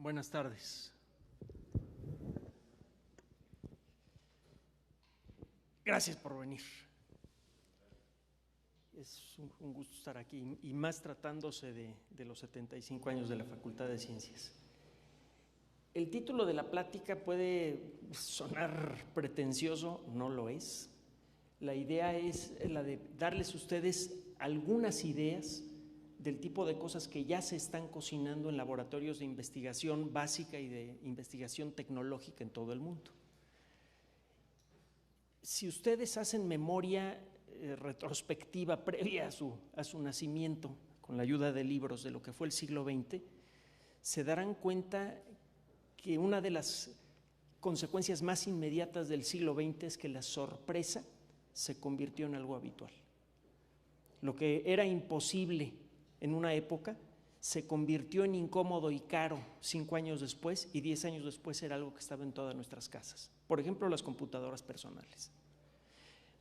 Buenas tardes. Gracias por venir. Es un gusto estar aquí, y más tratándose de los 75 años de la Facultad de Ciencias. El título de la plática puede sonar pretencioso, no lo es. La idea es la de darles a ustedes algunas ideas del tipo de cosas que ya se están cocinando en laboratorios de investigación básica y de investigación tecnológica en todo el mundo. Si ustedes hacen memoria retrospectiva previa a su nacimiento, con la ayuda de libros de lo que fue el siglo XX, se darán cuenta que una de las consecuencias más inmediatas del siglo XX es que la sorpresa se convirtió en algo habitual. Lo que era imposible en una época se convirtió en incómodo y caro 5 años después, y 10 años después era algo que estaba en todas nuestras casas. Por ejemplo, las computadoras personales.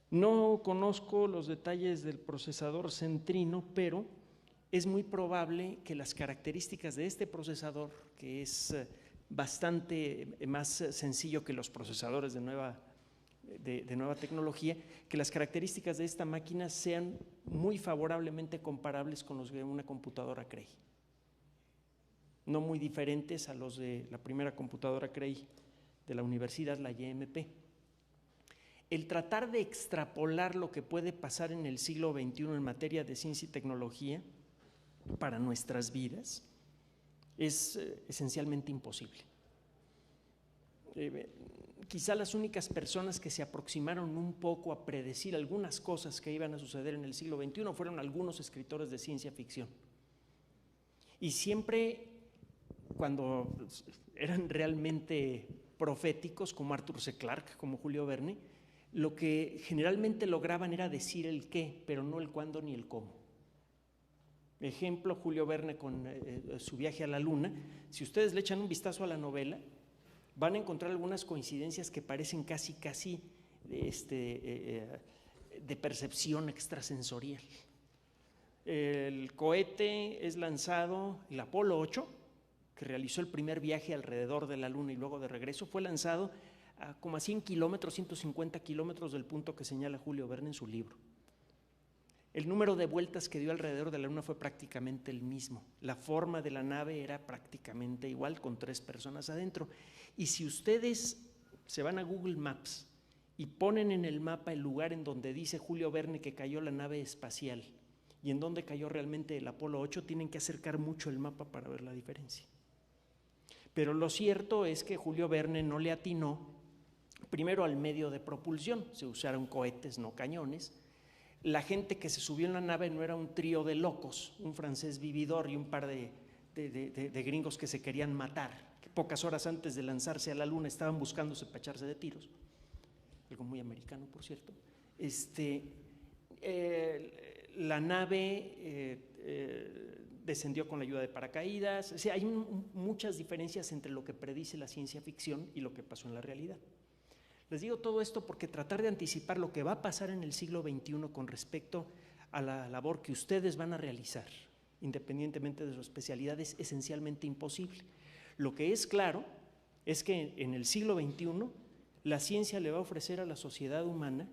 No conozco los detalles del procesador Centrino, pero es muy probable que las características de este procesador, que es bastante más sencillo que los procesadores de nueva tecnología, que las características de esta máquina sean muy favorablemente comparables con los de una computadora Cray. No muy diferentes a los de la primera computadora Cray de la universidad, la YMP. El tratar de extrapolar lo que puede pasar en el siglo XXI en materia de ciencia y tecnología para nuestras vidas es esencialmente imposible. Quizá las únicas personas que se aproximaron un poco a predecir algunas cosas que iban a suceder en el siglo XXI fueron algunos escritores de ciencia ficción. Y siempre, cuando eran realmente proféticos, como Arthur C. Clarke, como Julio Verne, lo que generalmente lograban era decir el qué, pero no el cuándo ni el cómo. Ejemplo, Julio Verne con su viaje a la Luna. Si ustedes le echan un vistazo a la novela, van a encontrar algunas coincidencias que parecen casi de percepción extrasensorial. El cohete es lanzado, el Apolo 8, que realizó el primer viaje alrededor de la Luna y luego de regreso, fue lanzado a como a 100 kilómetros, 150 kilómetros del punto que señala Julio Verne en su libro. El número de vueltas que dio alrededor de la Luna fue prácticamente el mismo. La forma de la nave era prácticamente igual, con 3 personas adentro. Y si ustedes se van a Google Maps y ponen en el mapa el lugar en donde dice Julio Verne que cayó la nave espacial y en donde cayó realmente el Apolo 8, tienen que acercar mucho el mapa para ver la diferencia. Pero lo cierto es que Julio Verne no le atinó primero al medio de propulsión. Se usaron cohetes, no cañones. La gente que se subió en la nave no era un trío de locos, un francés vividor y un par de gringos que se querían matar, que pocas horas antes de lanzarse a la Luna estaban buscándose para echarse de tiros. Algo muy americano, por cierto. La nave descendió con la ayuda de paracaídas. O sea, hay muchas diferencias entre lo que predice la ciencia ficción y lo que pasó en la realidad. Les digo todo esto porque tratar de anticipar lo que va a pasar en el siglo XXI con respecto a la labor que ustedes van a realizar, independientemente de su especialidad, es esencialmente imposible. Lo que es claro es que en el siglo XXI la ciencia le va a ofrecer a la sociedad humana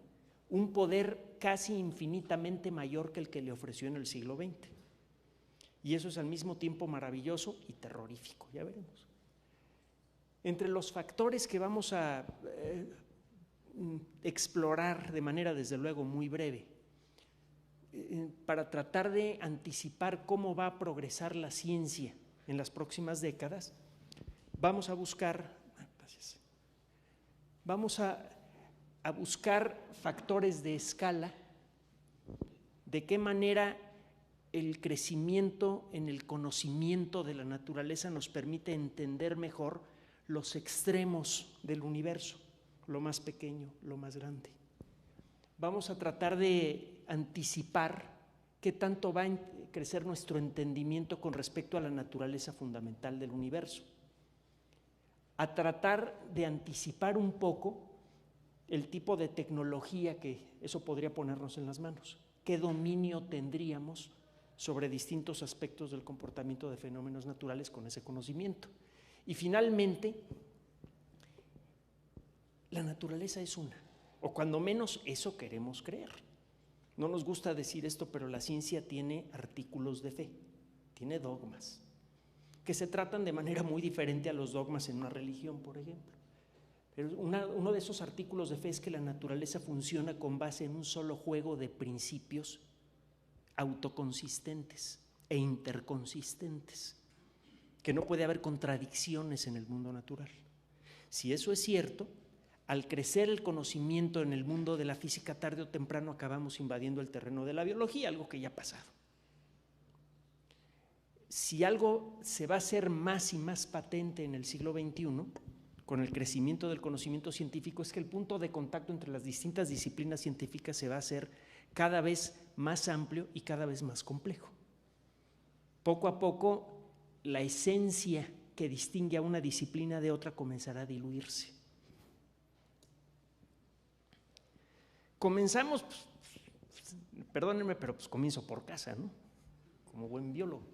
un poder casi infinitamente mayor que el que le ofreció en el siglo XX. Y eso es al mismo tiempo maravilloso y terrorífico, ya veremos. Entre los factores que vamos a explorar de manera desde luego muy breve, para tratar de anticipar cómo va a progresar la ciencia en las próximas décadas, vamos a buscar factores de escala, de qué manera el crecimiento en el conocimiento de la naturaleza nos permite entender mejor los extremos del universo, lo más pequeño, lo más grande. Vamos a tratar de anticipar qué tanto va a crecer nuestro entendimiento con respecto a la naturaleza fundamental del universo. A tratar de anticipar un poco el tipo de tecnología que eso podría ponernos en las manos. ¿Qué dominio tendríamos sobre distintos aspectos del comportamiento de fenómenos naturales con ese conocimiento? Y finalmente, la naturaleza es una, o cuando menos eso queremos creer. No nos gusta decir esto, pero la ciencia tiene artículos de fe, tiene dogmas, que se tratan de manera muy diferente a los dogmas en una religión, por ejemplo. Pero uno de esos artículos de fe es que la naturaleza funciona con base en un solo juego de principios autoconsistentes e interconsistentes, que no puede haber contradicciones en el mundo natural. Si eso es cierto, al crecer el conocimiento en el mundo de la física, tarde o temprano acabamos invadiendo el terreno de la biología, algo que ya ha pasado. Si algo se va a hacer más y más patente en el siglo XXI, con el crecimiento del conocimiento científico, es que el punto de contacto entre las distintas disciplinas científicas se va a hacer cada vez más amplio y cada vez más complejo. Poco a poco, la esencia que distingue a una disciplina de otra comenzará a diluirse. Comenzamos, perdónenme, pero pues comienzo por casa, ¿no? Como buen biólogo.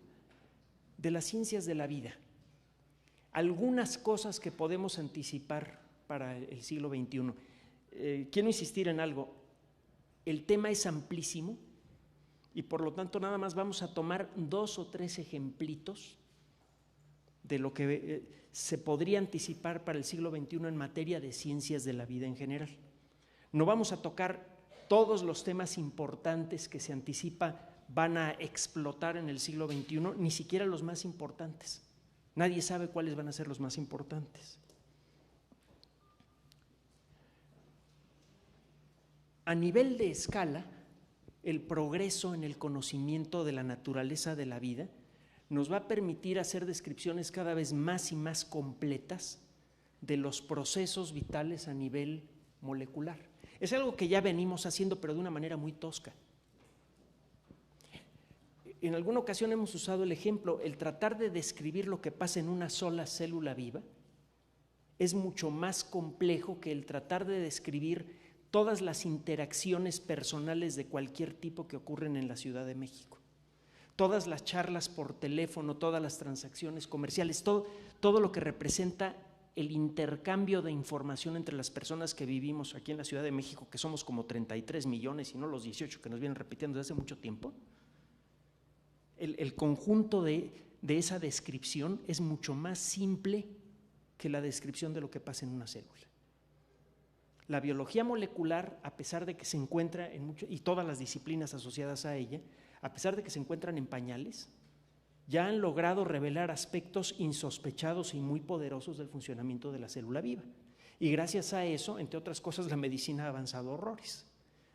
De las ciencias de la vida. Algunas cosas que podemos anticipar para el siglo XXI. Quiero insistir en algo. El tema es amplísimo y por lo tanto nada más vamos a tomar 2 o 3 ejemplitos de lo que se podría anticipar para el siglo XXI en materia de ciencias de la vida en general. No vamos a tocar todos los temas importantes que se anticipa van a explotar en el siglo XXI, ni siquiera los más importantes. Nadie sabe cuáles van a ser los más importantes. A nivel de escala, el progreso en el conocimiento de la naturaleza de la vida nos va a permitir hacer descripciones cada vez más y más completas de los procesos vitales a nivel molecular. Es algo que ya venimos haciendo, pero de una manera muy tosca. En alguna ocasión hemos usado el ejemplo, el tratar de describir lo que pasa en una sola célula viva es mucho más complejo que el tratar de describir todas las interacciones personales de cualquier tipo que ocurren en la Ciudad de México. Todas las charlas por teléfono, todas las transacciones comerciales, todo lo que representa el intercambio de información entre las personas que vivimos aquí en la Ciudad de México, que somos como 33 millones y no los 18 que nos vienen repitiendo desde hace mucho tiempo. El conjunto de esa descripción es mucho más simple que la descripción de lo que pasa en una célula. La biología molecular, a pesar de que se encuentra y todas las disciplinas asociadas a ella, a pesar de que se encuentran en pañales, ya han logrado revelar aspectos insospechados y muy poderosos del funcionamiento de la célula viva. Y gracias a eso, entre otras cosas, la medicina ha avanzado horrores.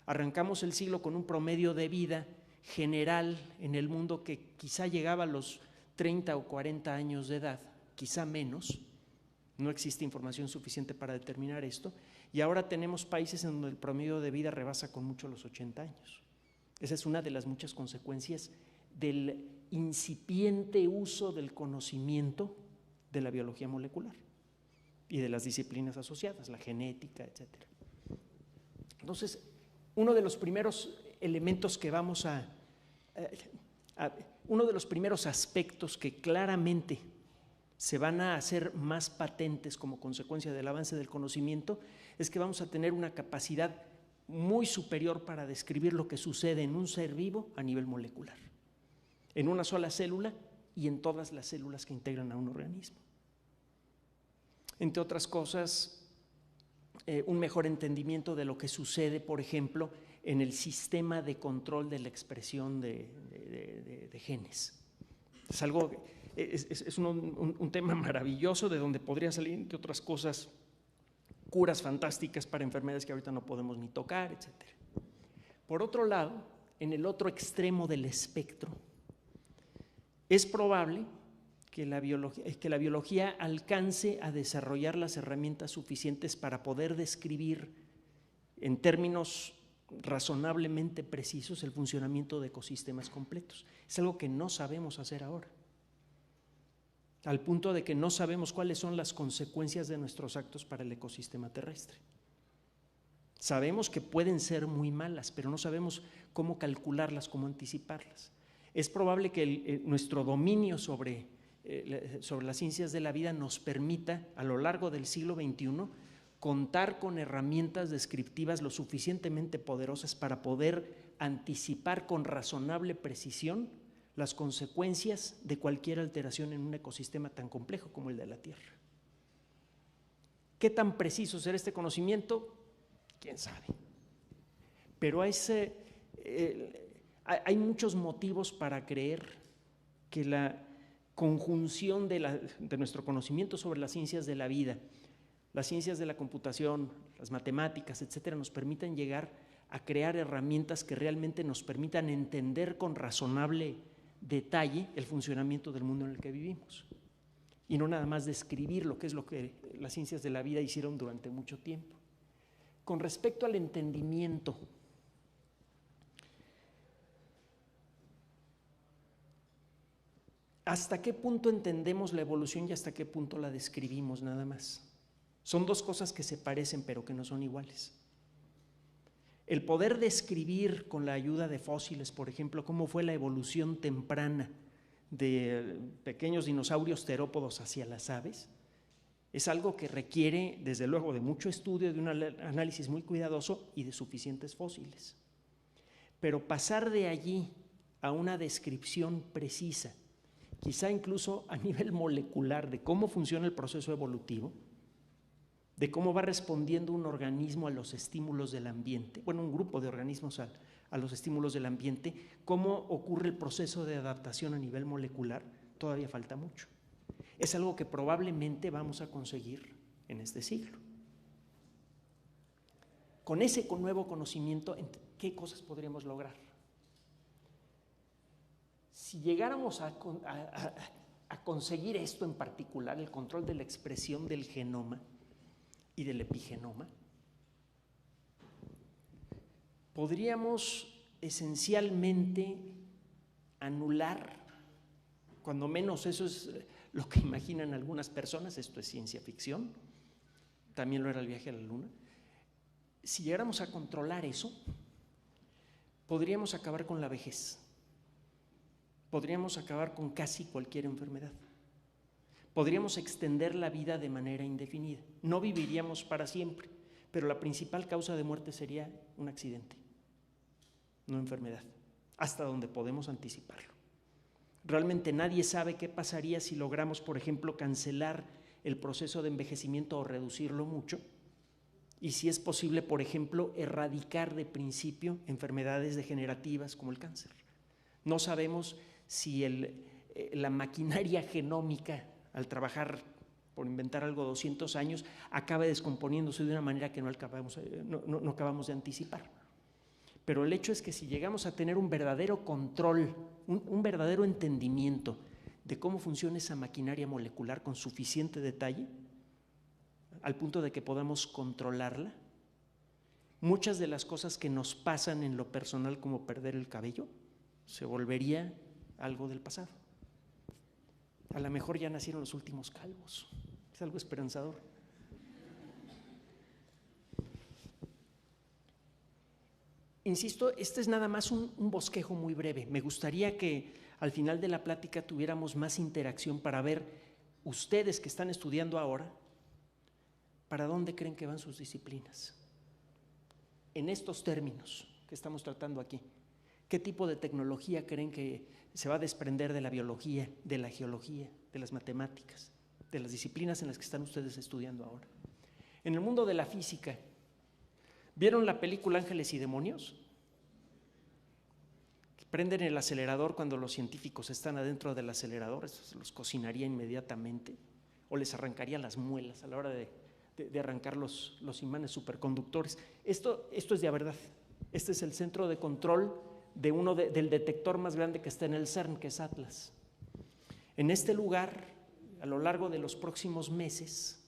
Arrancamos el siglo con un promedio de vida general en el mundo que quizá llegaba a los 30 o 40 años de edad, quizá menos. No existe información suficiente para determinar esto. Y ahora tenemos países en donde el promedio de vida rebasa con mucho los 80 años. Esa es una de las muchas consecuencias del incipiente uso del conocimiento de la biología molecular y de las disciplinas asociadas, la genética, etc. Entonces, uno de los primeros elementos que vamos uno de los primeros aspectos que claramente se van a hacer más patentes como consecuencia del avance del conocimiento es que vamos a tener una capacidad muy superior para describir lo que sucede en un ser vivo a nivel molecular, en una sola célula y en todas las células que integran a un organismo. Entre otras cosas, un mejor entendimiento de lo que sucede, por ejemplo, en el sistema de control de la expresión de genes. Es un tema maravilloso de donde podría salir, entre otras cosas, curas fantásticas para enfermedades que ahorita no podemos ni tocar, etc. Por otro lado, en el otro extremo del espectro, es probable que la biología alcance a desarrollar las herramientas suficientes para poder describir en términos razonablemente precisos el funcionamiento de ecosistemas completos. Es algo que no sabemos hacer ahora, al punto de que no sabemos cuáles son las consecuencias de nuestros actos para el ecosistema terrestre. Sabemos que pueden ser muy malas, pero no sabemos cómo calcularlas, cómo anticiparlas. Es probable que nuestro dominio sobre sobre las ciencias de la vida nos permita a lo largo del siglo XXI contar con herramientas descriptivas lo suficientemente poderosas para poder anticipar con razonable precisión las consecuencias de cualquier alteración en un ecosistema tan complejo como el de la Tierra. ¿Qué tan preciso será este conocimiento? ¿Quién sabe? Pero hay muchos motivos para creer que la conjunción de nuestro conocimiento sobre las ciencias de la vida, las ciencias de la computación, las matemáticas, etcétera, nos permitan llegar a crear herramientas que realmente nos permitan entender con razonable detalle el funcionamiento del mundo en el que vivimos. Y no nada más describir lo que las ciencias de la vida hicieron durante mucho tiempo. Con respecto al entendimiento, ¿hasta qué punto entendemos la evolución y hasta qué punto la describimos nada más? Son dos cosas que se parecen pero que no son iguales. El poder describir con la ayuda de fósiles, por ejemplo, cómo fue la evolución temprana de pequeños dinosaurios terópodos hacia las aves, es algo que requiere, desde luego, de mucho estudio, de un análisis muy cuidadoso y de suficientes fósiles. Pero pasar de allí a una descripción precisa, quizá incluso a nivel molecular, de cómo funciona el proceso evolutivo, de cómo va respondiendo un organismo a los estímulos del ambiente, bueno, un grupo de organismos a los estímulos del ambiente, cómo ocurre el proceso de adaptación a nivel molecular, todavía falta mucho. Es algo que probablemente vamos a conseguir en este siglo. Con ese nuevo conocimiento, ¿qué cosas podríamos lograr? Si llegáramos a conseguir esto en particular, el control de la expresión del genoma y del epigenoma, podríamos esencialmente anular, cuando menos eso es lo que imaginan algunas personas, esto es ciencia ficción, también lo era el viaje a la Luna. Si llegáramos a controlar eso, podríamos acabar con la vejez, podríamos acabar con casi cualquier enfermedad. Podríamos extender la vida de manera indefinida. No viviríamos para siempre, pero la principal causa de muerte sería un accidente, no enfermedad, hasta donde podemos anticiparlo. Realmente nadie sabe qué pasaría si logramos, por ejemplo, cancelar el proceso de envejecimiento o reducirlo mucho, y si es posible, por ejemplo, erradicar de principio enfermedades degenerativas como el cáncer. No sabemos si la maquinaria genómica, al trabajar por inventar algo 200 años, acaba descomponiéndose de una manera que no acabamos de anticipar. Pero el hecho es que si llegamos a tener un verdadero control, un verdadero entendimiento de cómo funciona esa maquinaria molecular con suficiente detalle, al punto de que podamos controlarla, muchas de las cosas que nos pasan en lo personal, como perder el cabello, se volvería algo del pasado. A lo mejor ya nacieron los últimos calvos. Es algo esperanzador. Insisto, este es nada más un bosquejo muy breve. Me gustaría que al final de la plática tuviéramos más interacción para ver, ustedes que están estudiando ahora, ¿para dónde creen que van sus disciplinas? En estos términos que estamos tratando aquí, ¿qué tipo de tecnología creen que se va a desprender de la biología, de la geología, de las matemáticas, de las disciplinas en las que están ustedes estudiando ahora? En el mundo de la física, ¿vieron la película Ángeles y Demonios? Que prenden el acelerador cuando los científicos están adentro del acelerador, eso los cocinaría inmediatamente, o les arrancaría las muelas a la hora de arrancar los imanes superconductores. Esto es de verdad. Este es el centro de control del detector más grande que está en el CERN, que es Atlas. En este lugar, a lo largo de los próximos meses,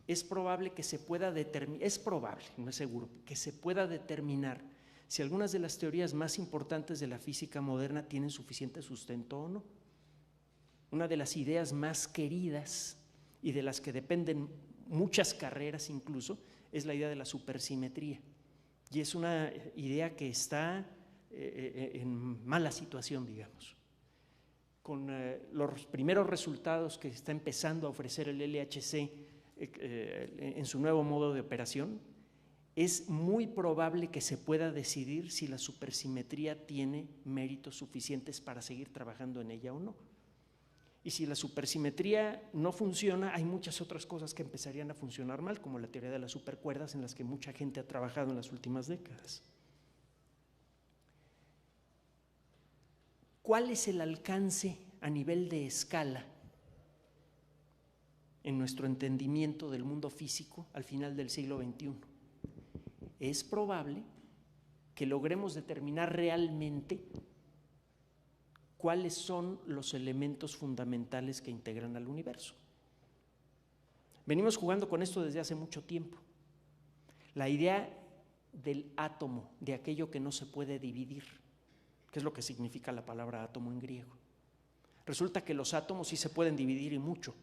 es probable que se pueda determinar, es probable, no es seguro, que se pueda determinar si algunas de las teorías más importantes de la física moderna tienen suficiente sustento o no. Una de las ideas más queridas y de las que dependen muchas carreras incluso, es la idea de la supersimetría. Y es una idea que está en mala situación, digamos. con los primeros resultados que está empezando a ofrecer el LHC en su nuevo modo de operación, es muy probable que se pueda decidir si la supersimetría tiene méritos suficientes para seguir trabajando en ella o no. Y si la supersimetría no funciona, hay muchas otras cosas que empezarían a funcionar mal, como la teoría de las supercuerdas, en las que mucha gente ha trabajado en las últimas décadas. ¿Cuál es el alcance a nivel de escala en nuestro entendimiento del mundo físico al final del siglo XXI? Es probable que logremos determinar realmente cuáles son los elementos fundamentales que integran al universo. Venimos jugando con esto desde hace mucho tiempo. La idea del átomo, de aquello que no se puede dividir, que es lo que significa la palabra átomo en griego. Resulta que los átomos sí se pueden dividir y mucho.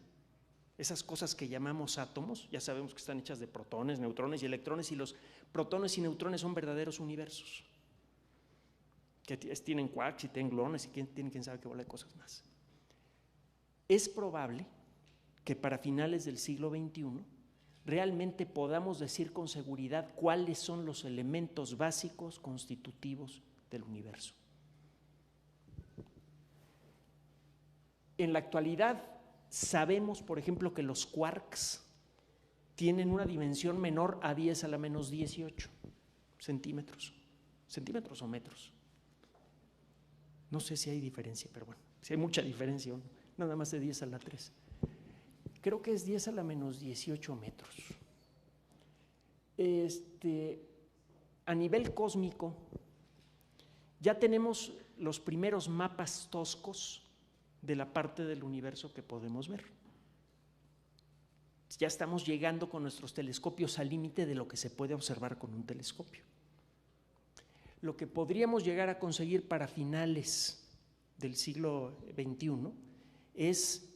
Esas cosas que llamamos átomos, ya sabemos que están hechas de protones, neutrones y electrones, y los protones y neutrones son verdaderos universos, que tienen quarks y tienen gluones y tienen quién sabe qué bola de cosas más. Es probable que para finales del siglo XXI realmente podamos decir con seguridad cuáles son los elementos básicos constitutivos del universo. En la actualidad sabemos, por ejemplo, que los quarks tienen una dimensión menor a 10 a la menos 18 centímetros o metros. No sé si hay diferencia, pero bueno, si hay mucha diferencia, nada más de 10 a la 3. Creo que es 10 a la menos 18 metros. A nivel cósmico, ya tenemos los primeros mapas toscos de la parte del universo que podemos ver. Ya estamos llegando con nuestros telescopios al límite de lo que se puede observar con un telescopio. Lo que podríamos llegar a conseguir para finales del siglo XXI es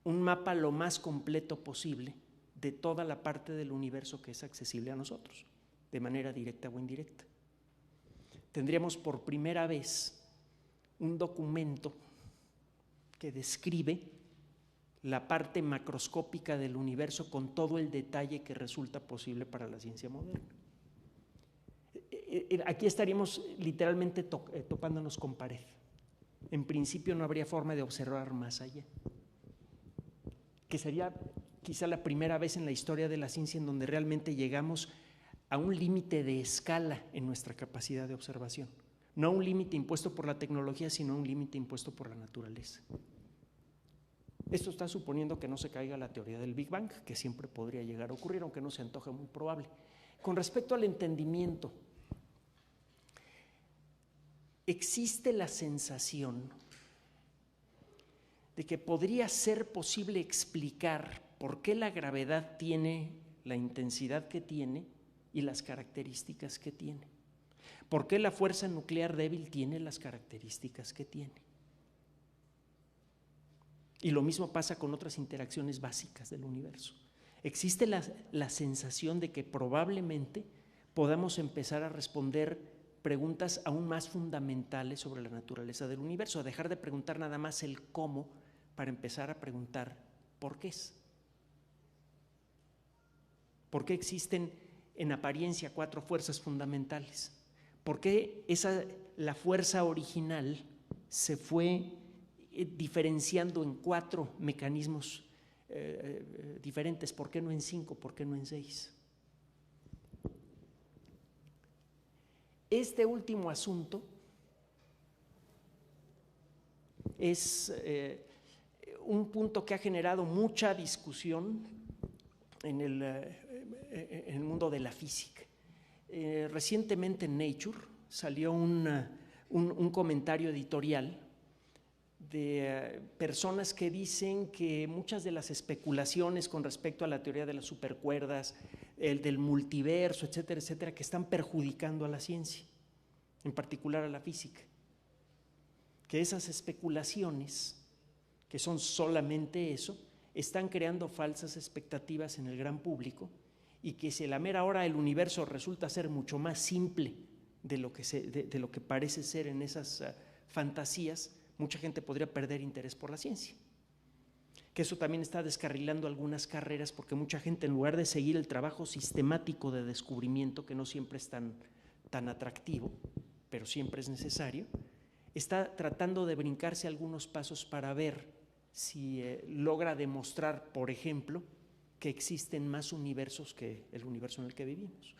un mapa lo más completo posible de toda la parte del universo que es accesible a nosotros, de manera directa o indirecta. Tendríamos por primera vez un documento que describe la parte macroscópica del universo con todo el detalle que resulta posible para la ciencia moderna. Aquí estaríamos literalmente topándonos con pared. En principio no habría forma de observar más allá, que sería quizá la primera vez en la historia de la ciencia en donde realmente llegamos a un límite de escala en nuestra capacidad de observación. No a un límite impuesto por la tecnología, sino a un límite impuesto por la naturaleza. Esto está suponiendo que no se caiga la teoría del Big Bang, que siempre podría llegar a ocurrir, aunque no se antoja muy probable. Con respecto al entendimiento, existe la sensación de que podría ser posible explicar por qué la gravedad tiene la intensidad que tiene y las características que tiene. ¿Por qué la fuerza nuclear débil tiene las características que tiene? Y lo mismo pasa con otras interacciones básicas del universo. Existe la sensación de que probablemente podamos empezar a responder preguntas aún más fundamentales sobre la naturaleza del universo, a dejar de preguntar nada más el cómo para empezar a preguntar por qué es. ¿Por qué existen en apariencia 4 fuerzas fundamentales? ¿Por qué la fuerza original se fue diferenciando en 4 mecanismos diferentes? ¿Por qué no en 5? ¿Por qué no en 6? Este último asunto es un punto que ha generado mucha discusión en el mundo de la física. Recientemente en Nature salió un comentario editorial de personas que dicen que muchas de las especulaciones con respecto a la teoría de las supercuerdas, el del multiverso, etcétera, etcétera, que están perjudicando a la ciencia, en particular a la física. Que esas especulaciones, que son solamente eso, están creando falsas expectativas en el gran público, y que si a la mera hora el universo resulta ser mucho más simple de lo que parece ser en esas fantasías, mucha gente podría perder interés por la ciencia. Que eso también está descarrilando algunas carreras, porque mucha gente, en lugar de seguir el trabajo sistemático de descubrimiento, que no siempre es tan atractivo, pero siempre es necesario, está tratando de brincarse algunos pasos para ver si logra demostrar, por ejemplo, que existen más universos que el universo en el que vivimos.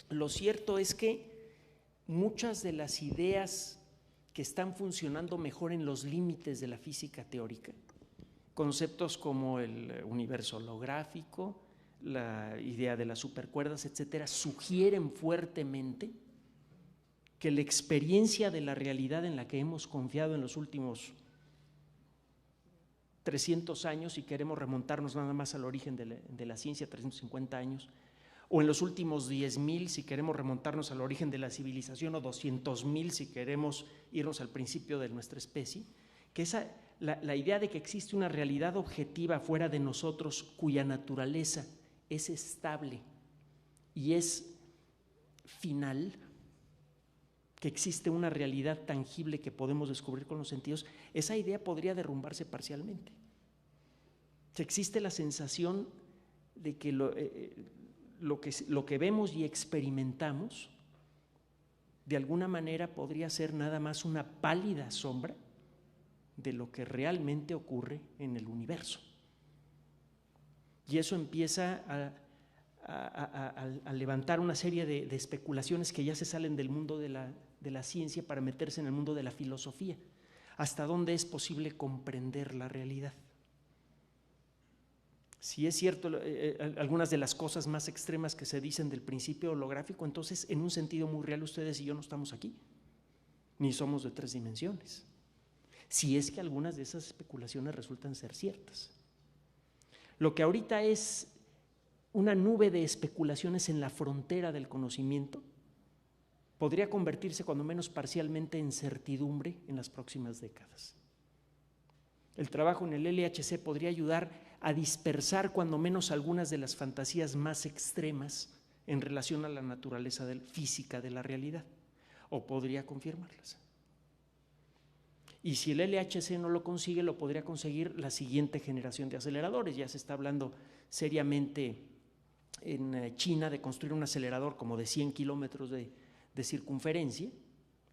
Lo cierto es que muchas de las ideas que están funcionando mejor en los límites de la física teórica, conceptos como el universo holográfico, la idea de las supercuerdas, etcétera, sugieren fuertemente que la experiencia de la realidad en la que hemos confiado en los últimos 300 años, y queremos remontarnos nada más al origen de la ciencia, 350 años, o en los últimos 10,000 si queremos remontarnos al origen de la civilización, o 200,000 si queremos irnos al principio de nuestra especie, que la idea de que existe una realidad objetiva fuera de nosotros cuya naturaleza es estable y es final, que existe una realidad tangible que podemos descubrir con los sentidos, esa idea podría derrumbarse parcialmente. Existe la sensación de que lo que vemos y experimentamos de alguna manera podría ser nada más una pálida sombra de lo que realmente ocurre en el universo. Y eso empieza a levantar una serie de especulaciones que ya se salen del mundo de la ciencia para meterse en el mundo de la filosofía. ¿Hasta dónde es posible comprender la realidad? Si es cierto algunas de las cosas más extremas que se dicen del principio holográfico, entonces en un sentido muy real ustedes y yo no estamos aquí, ni somos de 3 dimensiones. Si es que algunas de esas especulaciones resultan ser ciertas. Lo que ahorita es una nube de especulaciones en la frontera del conocimiento podría convertirse cuando menos parcialmente en certidumbre en las próximas décadas. El trabajo en el LHC podría ayudar a dispersar cuando menos algunas de las fantasías más extremas en relación a la naturaleza física de la realidad, o podría confirmarlas. Y si el LHC no lo consigue, lo podría conseguir la siguiente generación de aceleradores. Ya se está hablando seriamente en China de construir un acelerador como de 100 kilómetros de circunferencia,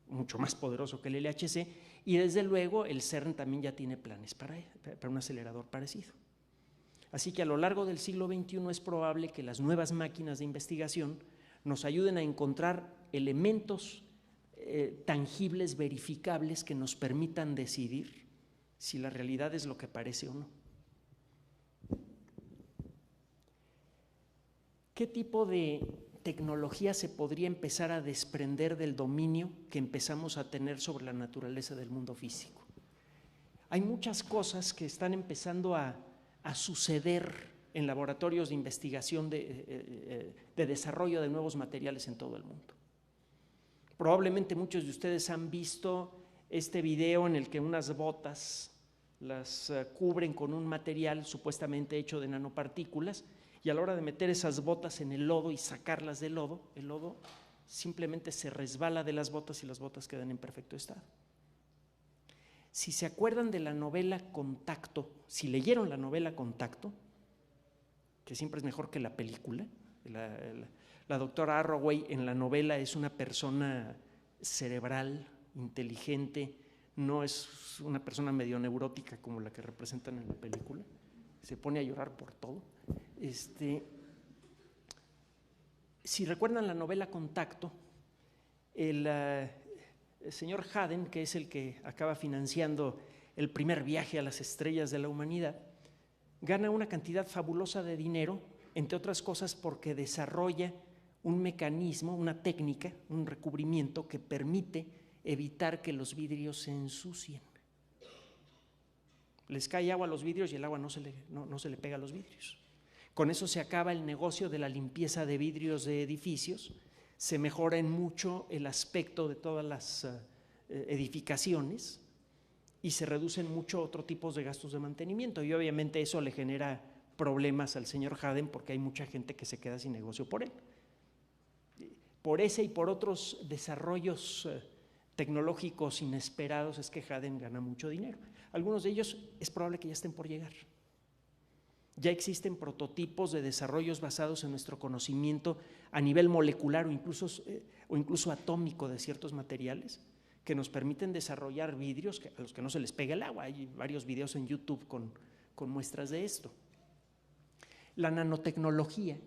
mucho más poderoso que el LHC, y desde luego el CERN también ya tiene planes para un acelerador parecido. Así que a lo largo del siglo XXI es probable que las nuevas máquinas de investigación nos ayuden a encontrar elementos tangibles, verificables, que nos permitan decidir si la realidad es lo que parece o no. ¿Qué tipo de tecnología se podría empezar a desprender del dominio que empezamos a tener sobre la naturaleza del mundo físico? Hay muchas cosas que están empezando a suceder en laboratorios de investigación de desarrollo de nuevos materiales en todo el mundo. Probablemente muchos de ustedes han visto este video en el que unas botas las cubren con un material supuestamente hecho de nanopartículas, y a la hora de meter esas botas en el lodo y sacarlas del lodo, el lodo simplemente se resbala de las botas y las botas quedan en perfecto estado. Si se acuerdan de la novela Contacto, si leyeron la novela Contacto, que siempre es mejor que la película, la doctora Arroway en la novela es una persona cerebral, inteligente, no es una persona medio neurótica como la que representan en la película, se pone a llorar por todo. Si recuerdan la novela Contacto, el señor Haden, que es el que acaba financiando el primer viaje a las estrellas de la humanidad, gana una cantidad fabulosa de dinero, entre otras cosas porque desarrolla un mecanismo, una técnica, un recubrimiento que permite evitar que los vidrios se ensucien. Les cae agua a los vidrios y el agua no se le pega a los vidrios. Con eso se acaba el negocio de la limpieza de vidrios de edificios, se mejora en mucho el aspecto de todas las edificaciones y se reducen mucho otros tipos de gastos de mantenimiento, y obviamente eso le genera problemas al señor Haden porque hay mucha gente que se queda sin negocio por él. Por ese y por otros desarrollos tecnológicos inesperados es que Haden gana mucho dinero. Algunos de ellos es probable que ya estén por llegar. Ya existen prototipos de desarrollos basados en nuestro conocimiento a nivel molecular o incluso atómico de ciertos materiales que nos permiten desarrollar vidrios a los que no se les pega el agua. Hay varios videos en YouTube con muestras de esto. La nanotecnología,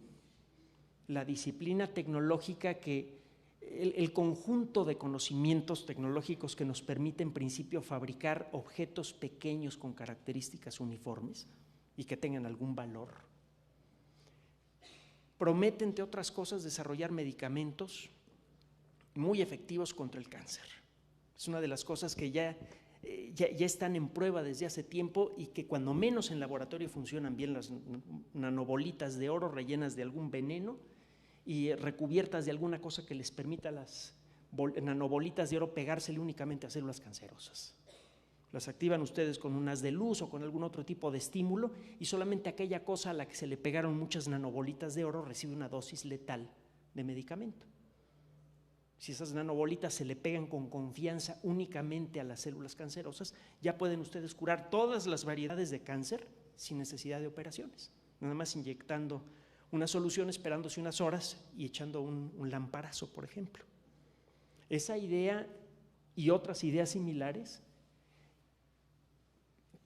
la disciplina tecnológica que el conjunto de conocimientos tecnológicos que nos permite en principio fabricar objetos pequeños con características uniformes y que tengan algún valor. Promete, entre otras cosas, desarrollar medicamentos muy efectivos contra el cáncer. Es una de las cosas que ya están en prueba desde hace tiempo y que cuando menos en laboratorio funcionan bien. Las nanobolitas de oro rellenas de algún veneno y recubiertas de alguna cosa que les permita a las nanobolitas de oro pegársele únicamente a células cancerosas. Las activan ustedes con un haz de luz o con algún otro tipo de estímulo y solamente aquella cosa a la que se le pegaron muchas nanobolitas de oro recibe una dosis letal de medicamento. Si esas nanobolitas se le pegan con confianza únicamente a las células cancerosas, ya pueden ustedes curar todas las variedades de cáncer sin necesidad de operaciones, nada más inyectando una solución, esperándose unas horas y echando un lamparazo, por ejemplo. Esa idea y otras ideas similares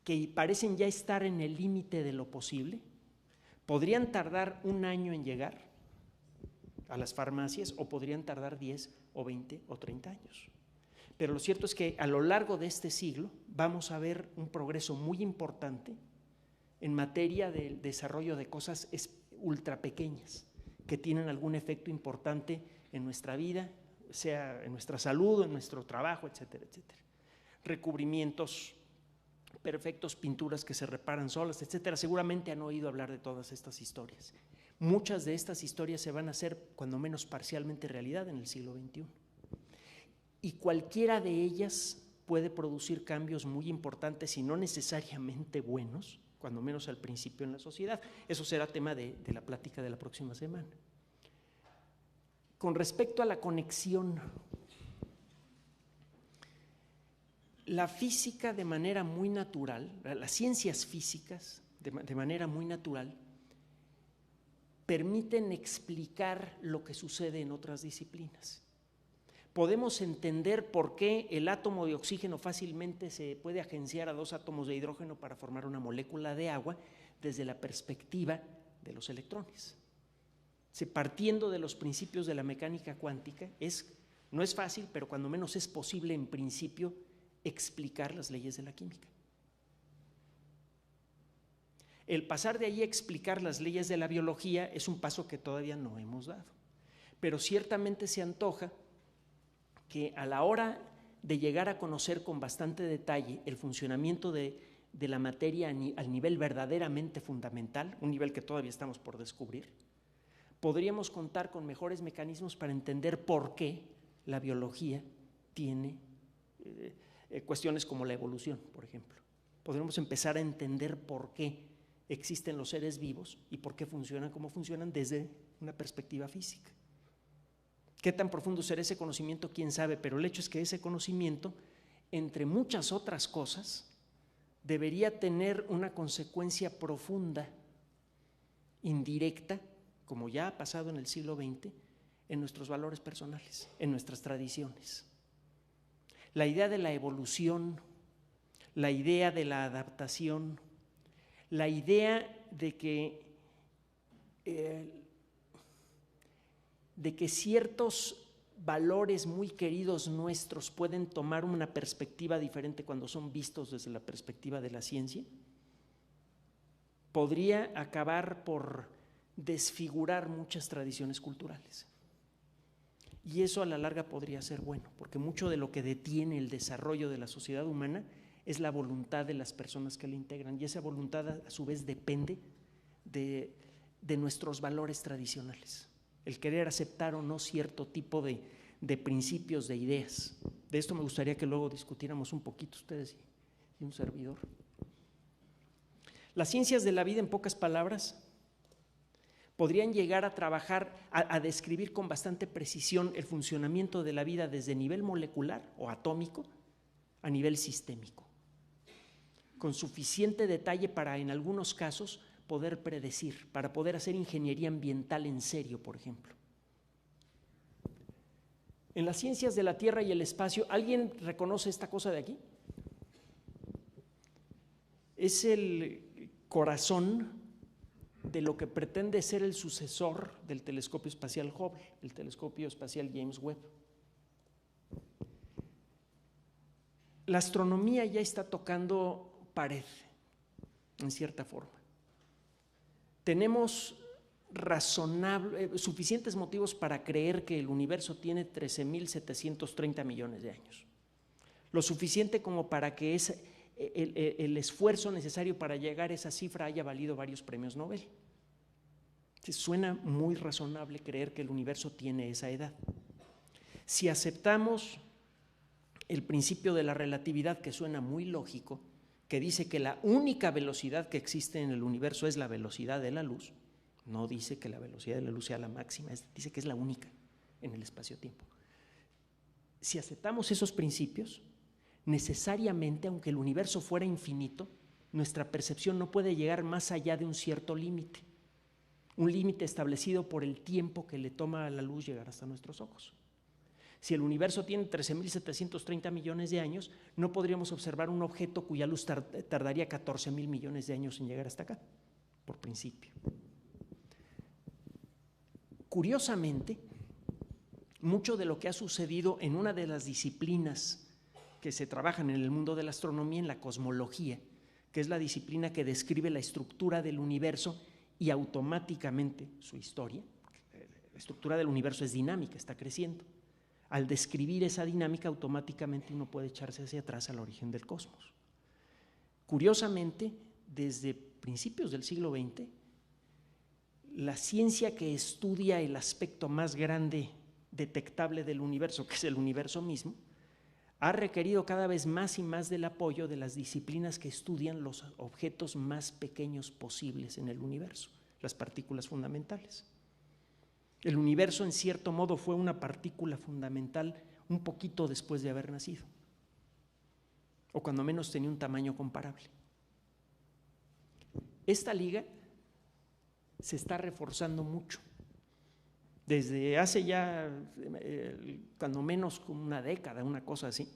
que parecen ya estar en el límite de lo posible, podrían tardar un año en llegar a las farmacias o podrían tardar 10 o 20 o 30 años. Pero lo cierto es que a lo largo de este siglo vamos a ver un progreso muy importante en materia del desarrollo de cosas ultra pequeñas que tienen algún efecto importante en nuestra vida, sea en nuestra salud, en nuestro trabajo, etcétera, etcétera. Recubrimientos perfectos, pinturas que se reparan solas, etcétera. Seguramente han oído hablar de todas estas historias. Muchas de estas historias se van a hacer, cuando menos parcialmente, realidad en el siglo XXI. Y cualquiera de ellas puede producir cambios muy importantes y no necesariamente buenos, cuando menos al principio en la sociedad. Eso será tema de la plática de la próxima semana. Con respecto a la conexión, la física de manera muy natural, las ciencias físicas de manera muy natural, permiten explicar lo que sucede en otras disciplinas. Podemos entender por qué el átomo de oxígeno fácilmente se puede agenciar a 2 átomos de hidrógeno para formar una molécula de agua desde la perspectiva de los electrones. Partiendo de los principios de la mecánica cuántica, no es fácil, pero cuando menos es posible en principio explicar las leyes de la química. El pasar de ahí a explicar las leyes de la biología es un paso que todavía no hemos dado, pero ciertamente se antoja que a la hora de llegar a conocer con bastante detalle el funcionamiento de la materia al nivel verdaderamente fundamental, un nivel que todavía estamos por descubrir, podríamos contar con mejores mecanismos para entender por qué la biología tiene cuestiones como la evolución, por ejemplo. Podríamos empezar a entender por qué existen los seres vivos y por qué funcionan como funcionan desde una perspectiva física. ¿Qué tan profundo será ese conocimiento? Quién sabe, pero el hecho es que ese conocimiento, entre muchas otras cosas, debería tener una consecuencia profunda, indirecta, como ya ha pasado en el siglo XX, en nuestros valores personales, en nuestras tradiciones. La idea de la evolución, la idea de la adaptación, la idea de que ciertos valores muy queridos nuestros pueden tomar una perspectiva diferente cuando son vistos desde la perspectiva de la ciencia, podría acabar por desfigurar muchas tradiciones culturales. Y eso a la larga podría ser bueno, porque mucho de lo que detiene el desarrollo de la sociedad humana es la voluntad de las personas que la integran, y esa voluntad a su vez depende de nuestros valores tradicionales, el querer aceptar o no cierto tipo de principios, de ideas. De esto me gustaría que luego discutiéramos un poquito ustedes y un servidor. Las ciencias de la vida, en pocas palabras, podrían llegar a trabajar, a describir con bastante precisión el funcionamiento de la vida desde nivel molecular o atómico a nivel sistémico, con suficiente detalle para, en algunos casos, poder predecir, para poder hacer ingeniería ambiental en serio, por ejemplo. En las ciencias de la Tierra y el espacio, ¿alguien reconoce esta cosa de aquí? Es el corazón de lo que pretende ser el sucesor del telescopio espacial Hubble, el telescopio espacial James Webb. La astronomía ya está tocando pared, en cierta forma. Tenemos suficientes motivos para creer que el universo tiene 13.730 millones de años. Lo suficiente como para que el esfuerzo necesario para llegar a esa cifra haya valido varios premios Nobel. Suena muy razonable creer que el universo tiene esa edad. Si aceptamos el principio de la relatividad, que suena muy lógico, que dice que la única velocidad que existe en el universo es la velocidad de la luz, no dice que la velocidad de la luz sea la máxima, dice que es la única en el espacio-tiempo. Si aceptamos esos principios, necesariamente, aunque el universo fuera infinito, nuestra percepción no puede llegar más allá de un cierto límite, un límite establecido por el tiempo que le toma a la luz llegar hasta nuestros ojos. Si el universo tiene 13.730 millones de años, no podríamos observar un objeto cuya luz tardaría 14.000 millones de años en llegar hasta acá, por principio. Curiosamente, mucho de lo que ha sucedido en una de las disciplinas que se trabajan en el mundo de la astronomía, en la cosmología, que es la disciplina que describe la estructura del universo y automáticamente su historia, la estructura del universo es dinámica, está creciendo. Al describir esa dinámica, automáticamente uno puede echarse hacia atrás al origen del cosmos. Curiosamente, desde principios del siglo XX, la ciencia que estudia el aspecto más grande detectable del universo, que es el universo mismo, ha requerido cada vez más y más del apoyo de las disciplinas que estudian los objetos más pequeños posibles en el universo, las partículas fundamentales. El universo, en cierto modo, fue una partícula fundamental un poquito después de haber nacido, o cuando menos tenía un tamaño comparable. Esta liga se está reforzando mucho. Desde hace ya, cuando menos como una década, una cosa así,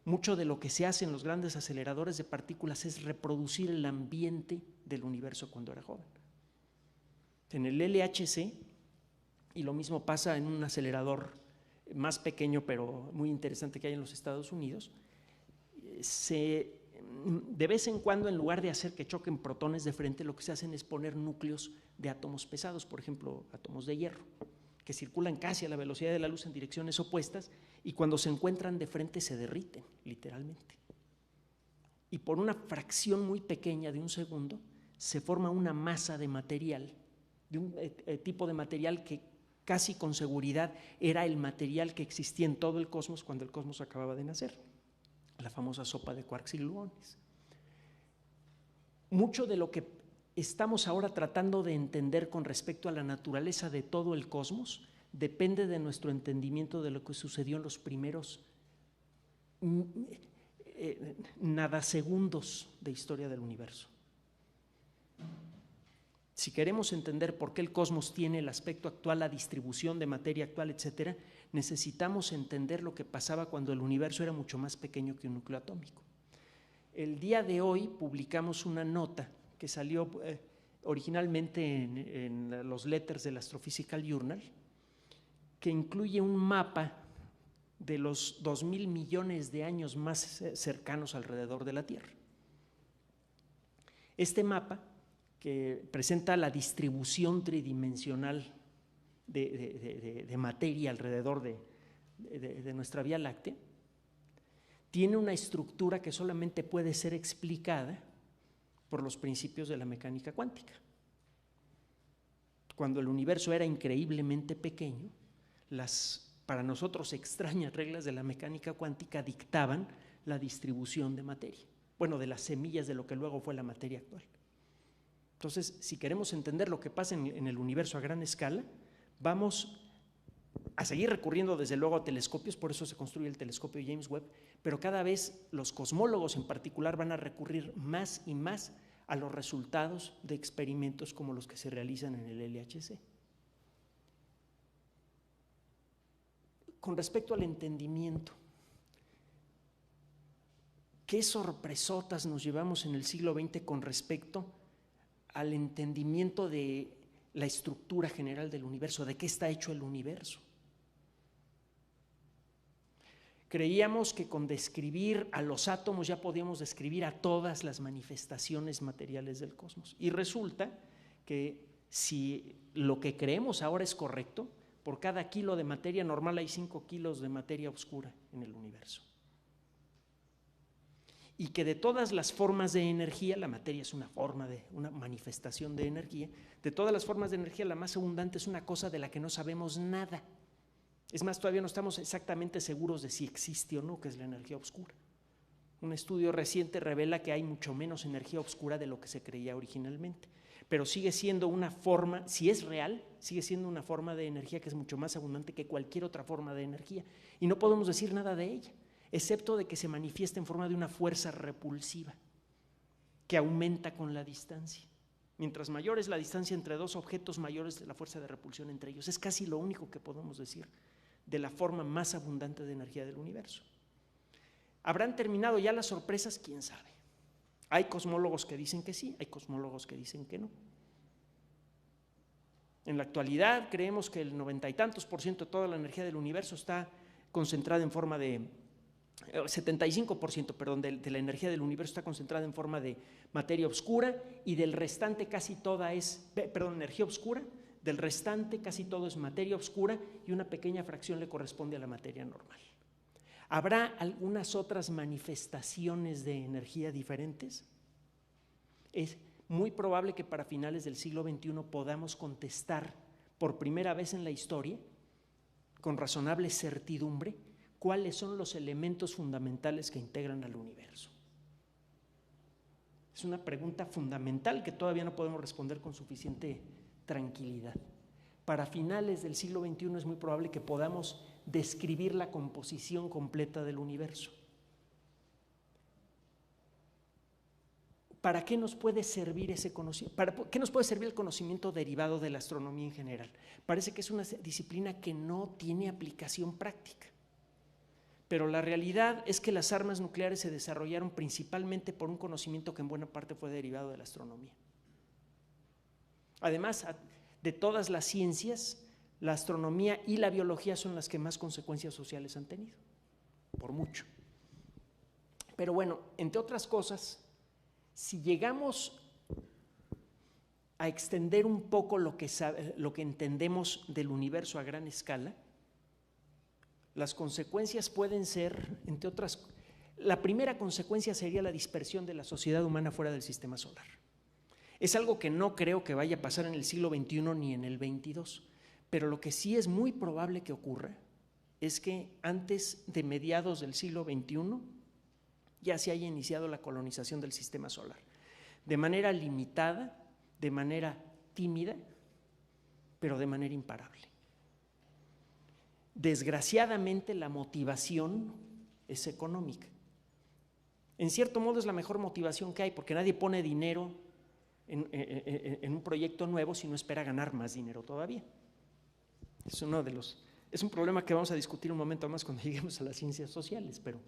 mucho de lo que se hace en los grandes aceleradores de partículas es reproducir el ambiente del universo cuando era joven. En el LHC, y lo mismo pasa en un acelerador más pequeño pero muy interesante que hay en los Estados Unidos, de vez en cuando, en lugar de hacer que choquen protones de frente, lo que se hacen es poner núcleos de átomos pesados, por ejemplo, átomos de hierro, que circulan casi a la velocidad de la luz en direcciones opuestas y cuando se encuentran de frente se derriten, literalmente. Y por una fracción muy pequeña de un segundo se forma una masa de material, de un tipo de material que casi con seguridad era el material que existía en todo el cosmos cuando el cosmos acababa de nacer, la famosa sopa de quarks y gluones. Mucho de lo que estamos ahora tratando de entender con respecto a la naturaleza de todo el cosmos depende de nuestro entendimiento de lo que sucedió en los primeros nadasegundos de historia del universo. Si queremos entender por qué el cosmos tiene el aspecto actual, la distribución de materia actual, etcétera, necesitamos entender lo que pasaba cuando el universo era mucho más pequeño que un núcleo atómico. El día de hoy publicamos una nota que salió originalmente en los letters del Astrophysical Journal, que incluye un mapa de los 2.000 millones de años más cercanos alrededor de la Tierra. Este mapa, que presenta la distribución tridimensional de materia alrededor de nuestra Vía Láctea, tiene una estructura que solamente puede ser explicada por los principios de la mecánica cuántica. Cuando el universo era increíblemente pequeño, las para nosotros extrañas reglas de la mecánica cuántica dictaban la distribución de materia, bueno, de las semillas de lo que luego fue la materia actual. Entonces, si queremos entender lo que pasa en el universo a gran escala, vamos a seguir recurriendo desde luego a telescopios, por eso se construye el telescopio James Webb, pero cada vez los cosmólogos en particular van a recurrir más y más a los resultados de experimentos como los que se realizan en el LHC. Con respecto al entendimiento, ¿qué sorpresotas nos llevamos en el siglo XX con respecto al entendimiento de la estructura general del universo, de qué está hecho el universo? Creíamos que con describir a los átomos ya podíamos describir a todas las manifestaciones materiales del cosmos. Y resulta que si lo que creemos ahora es correcto, por cada kilo de materia normal hay 5 kilos de materia oscura en el universo. Y que de todas las formas de energía, la materia es una manifestación de energía, de todas las formas de energía la más abundante es una cosa de la que no sabemos nada. Es más, todavía no estamos exactamente seguros de si existe o no, que es la energía oscura. Un estudio reciente revela que hay mucho menos energía oscura de lo que se creía originalmente, pero sigue siendo una forma, si es real, sigue siendo una forma de energía que es mucho más abundante que cualquier otra forma de energía, y no podemos decir nada de ella, excepto de que se manifiesta en forma de una fuerza repulsiva que aumenta con la distancia. Mientras mayor es la distancia entre dos objetos, mayor es la fuerza de repulsión entre ellos. Es casi lo único que podemos decir de la forma más abundante de energía del universo. ¿Habrán terminado ya las sorpresas? ¿Quién sabe? Hay cosmólogos que dicen que sí, hay cosmólogos que dicen que no. En la actualidad creemos que el 90 y tantos % de toda la energía del universo está concentrada en forma de 75%, perdón, de la energía del universo está concentrada en forma de materia oscura, y del restante casi toda es, energía oscura, del restante casi todo es materia oscura y una pequeña fracción le corresponde a la materia normal. ¿Habrá algunas otras manifestaciones de energía diferentes? Es muy probable que para finales del siglo XXI podamos contestar por primera vez en la historia, con razonable certidumbre, cuáles son los elementos fundamentales que integran al universo. Es una pregunta fundamental que todavía no podemos responder con suficiente tranquilidad. Para finales del siglo XXI es muy probable que podamos describir la composición completa del universo. ¿Para qué nos puede servir ese conocimiento? ¿Para qué nos puede servir el conocimiento derivado de la astronomía en general? Parece que es una disciplina que no tiene aplicación práctica. Pero la realidad es que las armas nucleares se desarrollaron principalmente por un conocimiento que en buena parte fue derivado de la astronomía. Además, de todas las ciencias, la astronomía y la biología son las que más consecuencias sociales han tenido, por mucho. Pero bueno, entre otras cosas, si llegamos a extender un poco lo que entendemos del universo a gran escala, las consecuencias pueden ser, entre otras, la primera consecuencia sería la dispersión de la sociedad humana fuera del sistema solar. Es algo que no creo que vaya a pasar en el siglo XXI ni en el XXII, pero lo que sí es muy probable que ocurra es que antes de mediados del siglo XXI ya se haya iniciado la colonización del sistema solar, de manera limitada, de manera tímida, pero de manera imparable. Desgraciadamente la motivación es económica. En cierto modo es la mejor motivación que hay, porque nadie pone dinero en un proyecto nuevo si no espera ganar más dinero todavía. Es un problema que vamos a discutir un momento más cuando lleguemos a las ciencias sociales, pero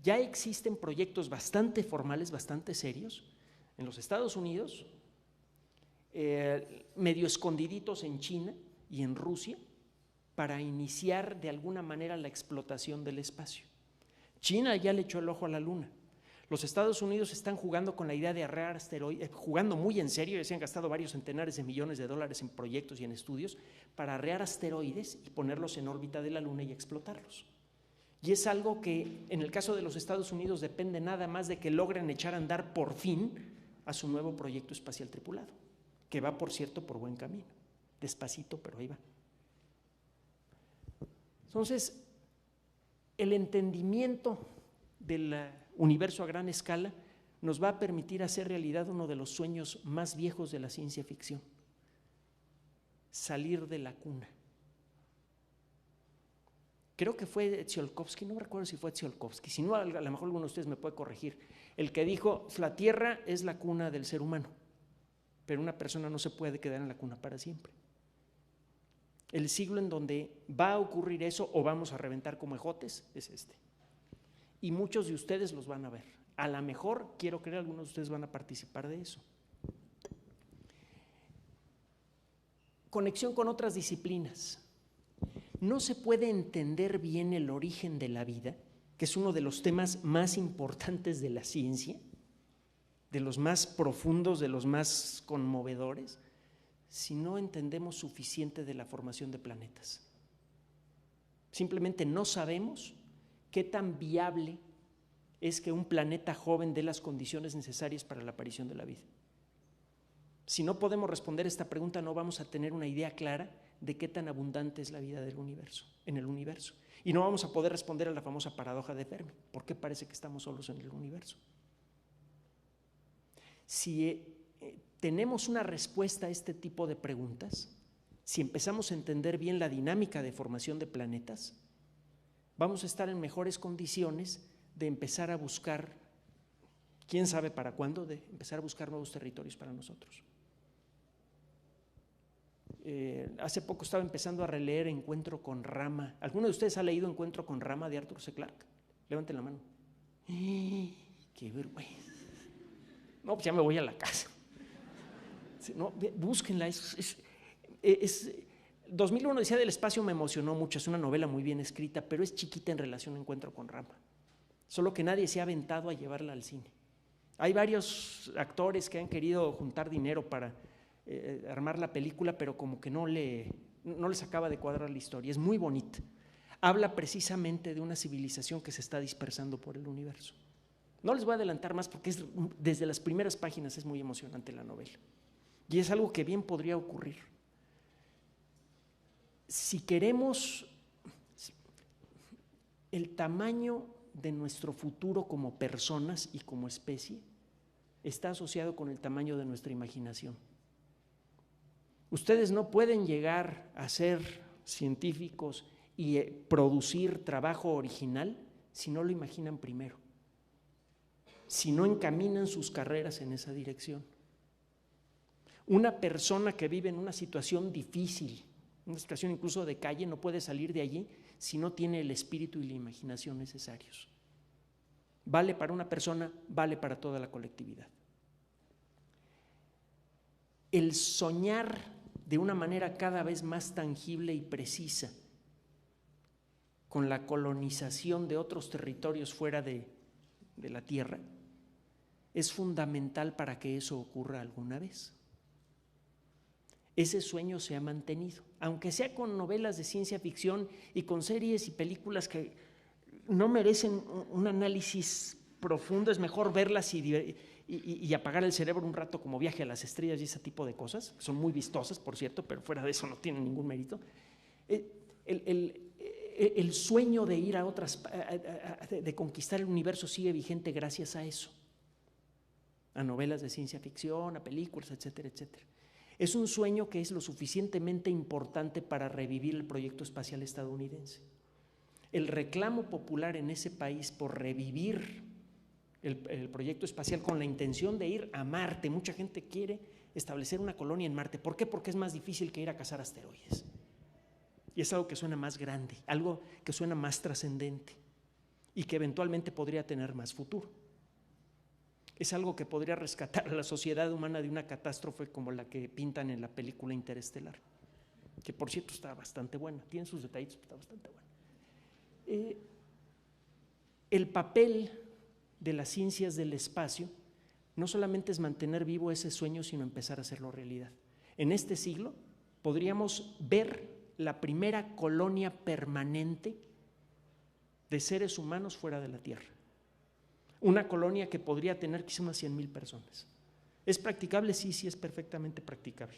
ya existen proyectos bastante formales, bastante serios en los Estados Unidos, medio escondiditos en China y en Rusia, para iniciar de alguna manera la explotación del espacio. China ya le echó el ojo a la luna. Los Estados Unidos están jugando con la idea de arrear asteroides, jugando muy en serio, ya se han gastado varios centenares de millones de dólares en proyectos y en estudios para arrear asteroides y ponerlos en órbita de la luna y explotarlos. Y es algo que en el caso de los Estados Unidos depende nada más de que logren echar a andar por fin a su nuevo proyecto espacial tripulado, que va, por cierto, por buen camino, despacito, pero ahí va. Entonces, el entendimiento del universo a gran escala nos va a permitir hacer realidad uno de los sueños más viejos de la ciencia ficción: salir de la cuna. Creo que fue Tsiolkovsky, no recuerdo si fue Tsiolkovsky, si no, a lo mejor alguno de ustedes me puede corregir, el que dijo: la Tierra es la cuna del ser humano, pero una persona no se puede quedar en la cuna para siempre. El siglo en donde va a ocurrir eso, o vamos a reventar como ejotes, es este. Y muchos de ustedes los van a ver. A lo mejor, quiero creer, algunos de ustedes van a participar de eso. Conexión con otras disciplinas. No se puede entender bien el origen de la vida, que es uno de los temas más importantes de la ciencia, de los más profundos, de los más conmovedores, si no entendemos suficiente de la formación de planetas. Simplemente no sabemos qué tan viable es que un planeta joven dé las condiciones necesarias para la aparición de la vida. Si no podemos responder esta pregunta, no vamos a tener una idea clara de qué tan abundante es la vida del universo, en el universo. Y no vamos a poder responder a la famosa paradoja de Fermi: ¿por qué parece que estamos solos en el universo? Si tenemos una respuesta a este tipo de preguntas, si empezamos a entender bien la dinámica de formación de planetas, vamos a estar en mejores condiciones de empezar a buscar, quién sabe para cuándo, de empezar a buscar nuevos territorios para nosotros. Hace poco estaba empezando a releer Encuentro con Rama. ¿Alguno de ustedes ha leído Encuentro con Rama de Arthur C. Clarke? Levanten la mano. ¡Qué vergüenza! No, pues ya me voy a la casa. No, búsquenla. 2001 Odisea del Espacio me emocionó mucho. Es una novela muy bien escrita, pero es chiquita en relación a Encuentro con Rama. Solo que nadie se ha aventado a llevarla al cine. Hay varios actores que han querido juntar dinero para armar la película, pero como que no les acaba de cuadrar la historia. Es muy bonita. Habla precisamente de una civilización que se está dispersando por el universo. No les voy a adelantar más porque desde las primeras páginas es muy emocionante la novela. Y es algo que bien podría ocurrir. Si queremos el tamaño de nuestro futuro como personas y como especie, está asociado con el tamaño de nuestra imaginación. Ustedes no pueden llegar a ser científicos y producir trabajo original si no lo imaginan primero, si no encaminan sus carreras en esa dirección. Una persona que vive en una situación difícil, una situación incluso de calle, no puede salir de allí si no tiene el espíritu y la imaginación necesarios. Vale para una persona, vale para toda la colectividad. El soñar de una manera cada vez más tangible y precisa con la colonización de otros territorios fuera de la Tierra es fundamental para que eso ocurra alguna vez. Ese sueño se ha mantenido, aunque sea con novelas de ciencia ficción y con series y películas que no merecen un análisis profundo. Es mejor verlas y apagar el cerebro un rato, como Viaje a las Estrellas y ese tipo de cosas. Son muy vistosas, por cierto, pero fuera de eso no tienen ningún mérito. El sueño de ir a otras, de conquistar el universo sigue vigente gracias a eso, a novelas de ciencia ficción, a películas, etcétera, etcétera. Es un sueño que es lo suficientemente importante para revivir el proyecto espacial estadounidense. El reclamo popular en ese país por revivir el proyecto espacial con la intención de ir a Marte. Mucha gente quiere establecer una colonia en Marte. ¿Por qué? Porque es más difícil que ir a cazar asteroides. Y es algo que suena más grande, algo que suena más trascendente y que eventualmente podría tener más futuro. Es algo que podría rescatar a la sociedad humana de una catástrofe como la que pintan en la película Interestelar, que por cierto está bastante buena, tiene sus detallitos, pero está bastante buena. El papel de las ciencias del espacio no solamente es mantener vivo ese sueño, sino empezar a hacerlo realidad. En este siglo podríamos ver la primera colonia permanente de seres humanos fuera de la Tierra. Una colonia que podría tener quizá unas 100,000 personas. ¿Es practicable? Sí, sí es perfectamente practicable.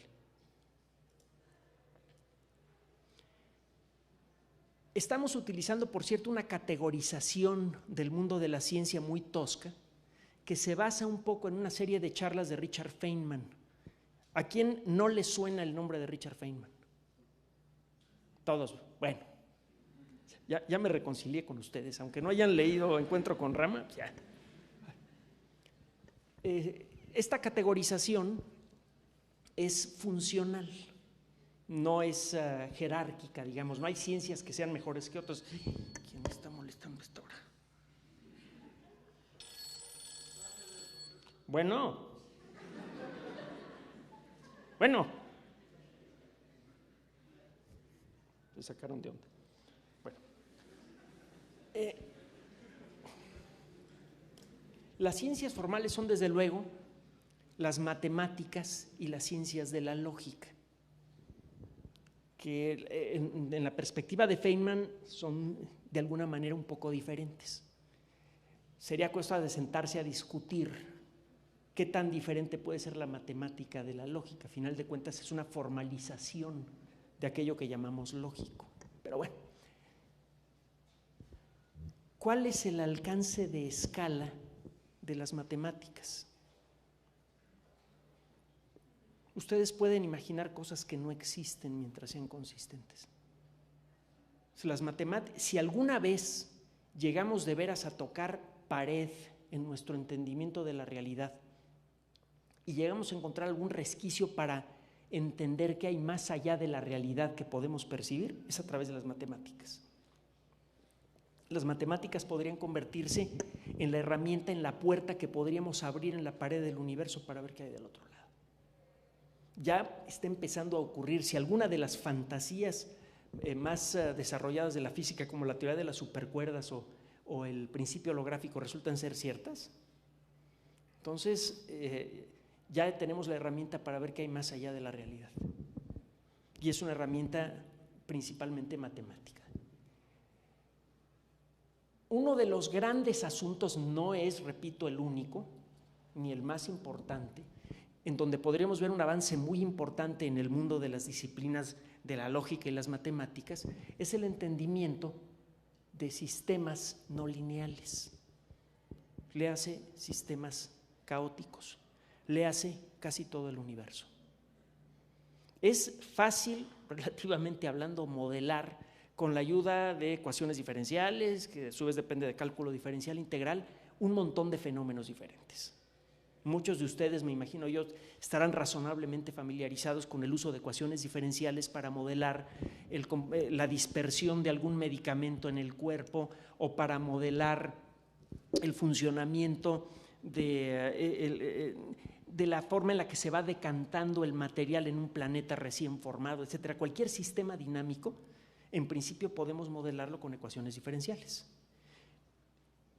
Estamos utilizando, por cierto, una categorización del mundo de la ciencia muy tosca, que se basa un poco en una serie de charlas de Richard Feynman. ¿A quién no le suena el nombre de Richard Feynman? Todos, bueno, ya me reconcilié con ustedes, aunque no hayan leído Encuentro con Rama, ya. Esta categorización es funcional, no es jerárquica, digamos, no hay ciencias que sean mejores que otras. ¿Quién me está molestando a esta hora? Bueno, se sacaron de onda. Bueno, las ciencias formales son desde luego las matemáticas y las ciencias de la lógica, que en la perspectiva de Feynman son de alguna manera un poco diferentes. Sería cosa de sentarse a discutir qué tan diferente puede ser la matemática de la lógica. A final de cuentas es una formalización de aquello que llamamos lógico. Pero bueno, ¿cuál es el alcance de escala de las matemáticas? Ustedes pueden imaginar cosas que no existen mientras sean consistentes. Si alguna vez llegamos de veras a tocar pared en nuestro entendimiento de la realidad y llegamos a encontrar algún resquicio para entender que hay más allá de la realidad que podemos percibir, es a través de las matemáticas. Las matemáticas podrían convertirse en la herramienta, en la puerta que podríamos abrir en la pared del universo para ver qué hay del otro lado. Ya está empezando a ocurrir. Si alguna de las fantasías más desarrolladas de la física, como la teoría de las supercuerdas o el principio holográfico, resultan ser ciertas, entonces ya tenemos la herramienta para ver qué hay más allá de la realidad. Y es una herramienta principalmente matemática. Uno de los grandes asuntos, no es, repito, el único, ni el más importante, en donde podríamos ver un avance muy importante en el mundo de las disciplinas de la lógica y las matemáticas, es el entendimiento de sistemas no lineales. Léase sistemas caóticos, léase casi todo el universo. Es fácil, relativamente hablando, modelar con la ayuda de ecuaciones diferenciales, que a su vez depende de cálculo diferencial integral, un montón de fenómenos diferentes. Muchos de ustedes, me imagino yo, estarán razonablemente familiarizados con el uso de ecuaciones diferenciales para modelar la dispersión de algún medicamento en el cuerpo o para modelar el funcionamiento de la forma en la que se va decantando el material en un planeta recién formado, etcétera. Cualquier sistema dinámico, en principio podemos modelarlo con ecuaciones diferenciales.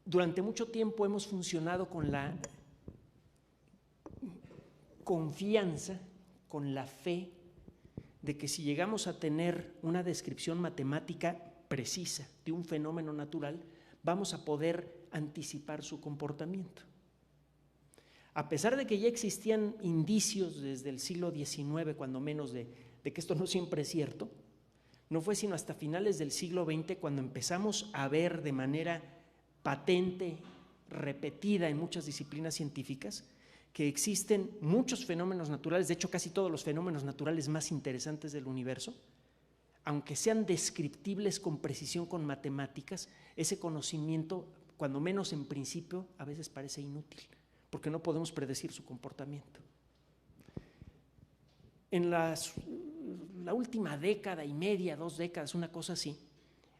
Durante mucho tiempo hemos funcionado con la confianza, con la fe de que si llegamos a tener una descripción matemática precisa de un fenómeno natural, vamos a poder anticipar su comportamiento. A pesar de que ya existían indicios desde el siglo XIX, cuando menos, de que esto no siempre es cierto, no fue sino hasta finales del siglo XX cuando empezamos a ver de manera patente, repetida en muchas disciplinas científicas, que existen muchos fenómenos naturales, de hecho casi todos los fenómenos naturales más interesantes del universo, aunque sean descriptibles con precisión con matemáticas, ese conocimiento, cuando menos en principio, a veces parece inútil, porque no podemos predecir su comportamiento. En la última década y media, 2 décadas, una cosa así,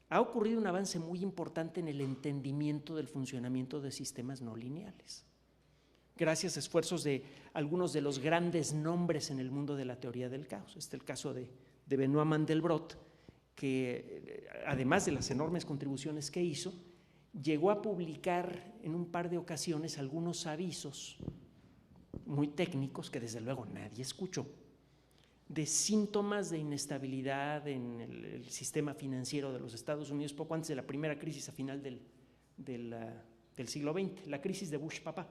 ha ocurrido un avance muy importante en el entendimiento del funcionamiento de sistemas no lineales, gracias a esfuerzos de algunos de los grandes nombres en el mundo de la teoría del caos. Este es el caso de Benoit Mandelbrot, que además de las enormes contribuciones que hizo, llegó a publicar en un par de ocasiones algunos avisos muy técnicos que desde luego nadie escuchó, de síntomas de inestabilidad en el sistema financiero de los Estados Unidos poco antes de la primera crisis a final del siglo XX, la crisis de Bush papá.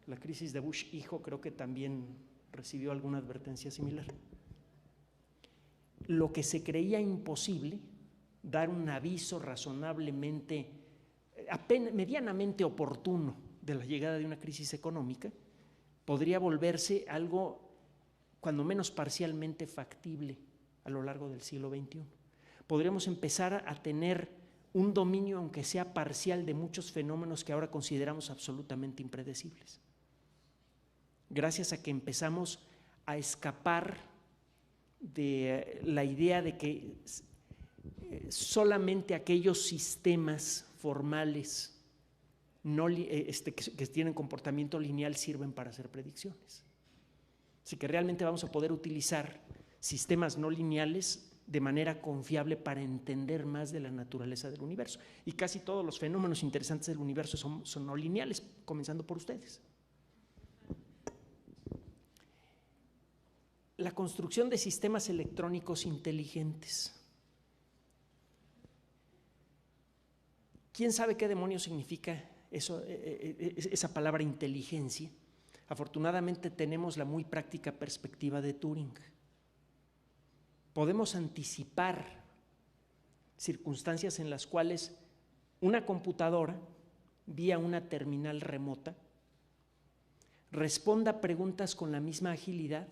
La crisis de Bush hijo creo que también recibió alguna advertencia similar. Lo que se creía imposible, dar un aviso razonablemente, medianamente oportuno de la llegada de una crisis económica, podría volverse algo cuando menos parcialmente factible a lo largo del siglo XXI. Podríamos empezar a tener un dominio, aunque sea parcial, de muchos fenómenos que ahora consideramos absolutamente impredecibles. Gracias a que empezamos a escapar de la idea de que solamente aquellos sistemas formales que tienen comportamiento lineal sirven para hacer predicciones. Así que realmente vamos a poder utilizar sistemas no lineales de manera confiable para entender más de la naturaleza del universo. Y casi todos los fenómenos interesantes del universo son no lineales, comenzando por ustedes. La construcción de sistemas electrónicos inteligentes. ¿Quién sabe qué demonios significa eso, esa palabra inteligencia? Afortunadamente tenemos la muy práctica perspectiva de Turing. Podemos anticipar circunstancias en las cuales una computadora, vía una terminal remota, responda a preguntas con la misma agilidad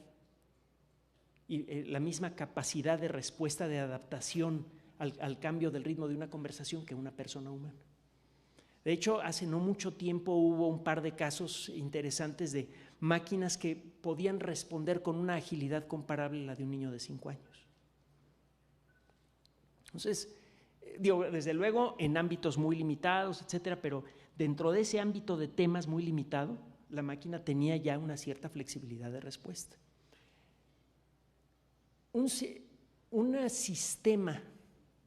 y la misma capacidad de respuesta, de adaptación al cambio del ritmo de una conversación que una persona humana. De hecho, hace no mucho tiempo hubo un par de casos interesantes de máquinas que podían responder con una agilidad comparable a la de un niño de 5 años. Entonces, desde luego en ámbitos muy limitados, etcétera, pero dentro de ese ámbito de temas muy limitado, la máquina tenía ya una cierta flexibilidad de respuesta. Un sistema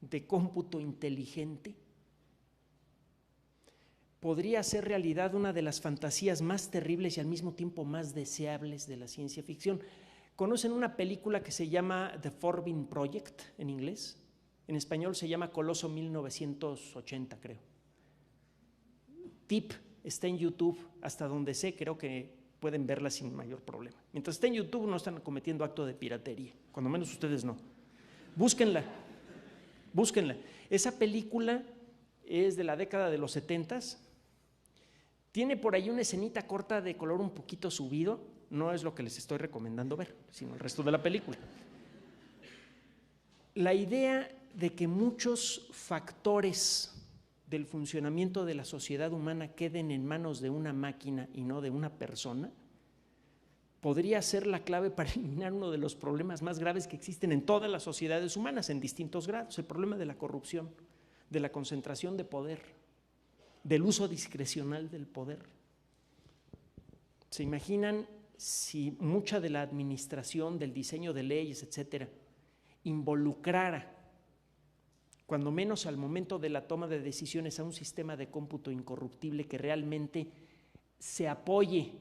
de cómputo inteligente podría ser realidad una de las fantasías más terribles y al mismo tiempo más deseables de la ciencia ficción. ¿Conocen una película que se llama The Forbin Project en inglés? En español se llama Coloso 1980, creo. Tip, está en YouTube, hasta donde sé, creo que pueden verla sin mayor problema. Mientras esté en YouTube no están cometiendo acto de piratería, cuando menos ustedes no. Búsquenla. Esa película es de la década de los 70s. Tiene por ahí una escenita corta de color un poquito subido, no es lo que les estoy recomendando ver, sino el resto de la película. La idea de que muchos factores del funcionamiento de la sociedad humana queden en manos de una máquina y no de una persona podría ser la clave para eliminar uno de los problemas más graves que existen en todas las sociedades humanas en distintos grados, el problema de la corrupción, de la concentración de poder, del uso discrecional del poder. ¿Se imaginan si mucha de la administración, del diseño de leyes, etcétera, involucrara, cuando menos al momento de la toma de decisiones, a un sistema de cómputo incorruptible que realmente se apoye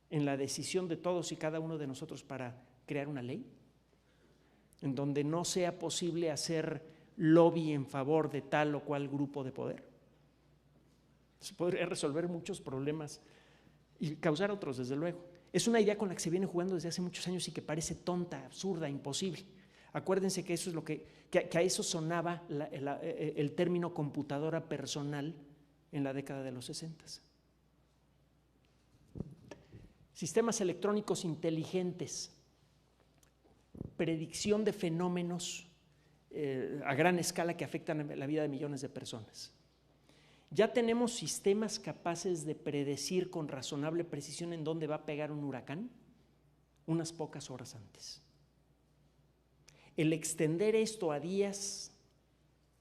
en la decisión de todos y cada uno de nosotros para crear una ley, en donde no sea posible hacer lobby en favor de tal o cual grupo de poder? Se podría resolver muchos problemas y causar otros, desde luego. Es una idea con la que se viene jugando desde hace muchos años y que parece tonta, absurda, imposible. Acuérdense que eso es lo que a eso sonaba el término computadora personal en la década de los 60. Sistemas electrónicos inteligentes, predicción de fenómenos a gran escala que afectan la vida de millones de personas. Ya tenemos sistemas capaces de predecir con razonable precisión en dónde va a pegar un huracán unas pocas horas antes. El extender esto a días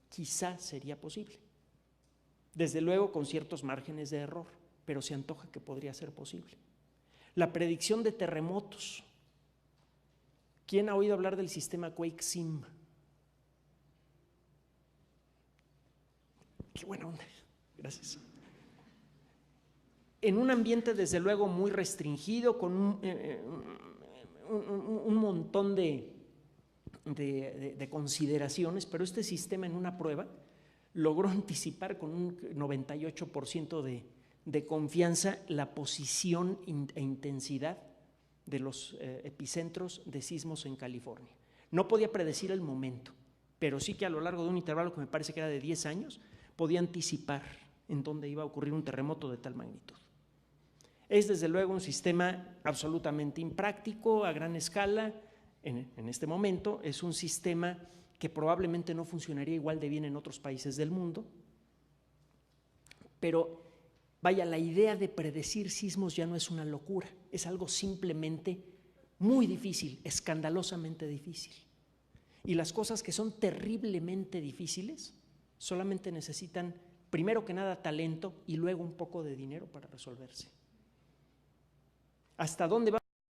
quizá sería posible, desde luego con ciertos márgenes de error, pero se antoja que podría ser posible. La predicción de terremotos. ¿Quién ha oído hablar del sistema QuakeSim? Qué buena onda, gracias. En un ambiente desde luego muy restringido, con un montón de consideraciones, pero este sistema en una prueba logró anticipar con un 98% de confianza la posición e intensidad de los epicentros de sismos en California. No podía predecir el momento, pero sí que a lo largo de un intervalo que me parece que era de 10 años, podía anticipar en donde iba a ocurrir un terremoto de tal magnitud. Es desde luego un sistema absolutamente impráctico a gran escala. En este momento es un sistema que probablemente no funcionaría igual de bien en otros países del mundo, pero vaya, la idea de predecir sismos ya no es una locura, es algo simplemente muy difícil, escandalosamente difícil. Y las cosas que son terriblemente difíciles solamente necesitan, primero que nada, talento y luego un poco de dinero para resolverse. ¿Hasta dónde va?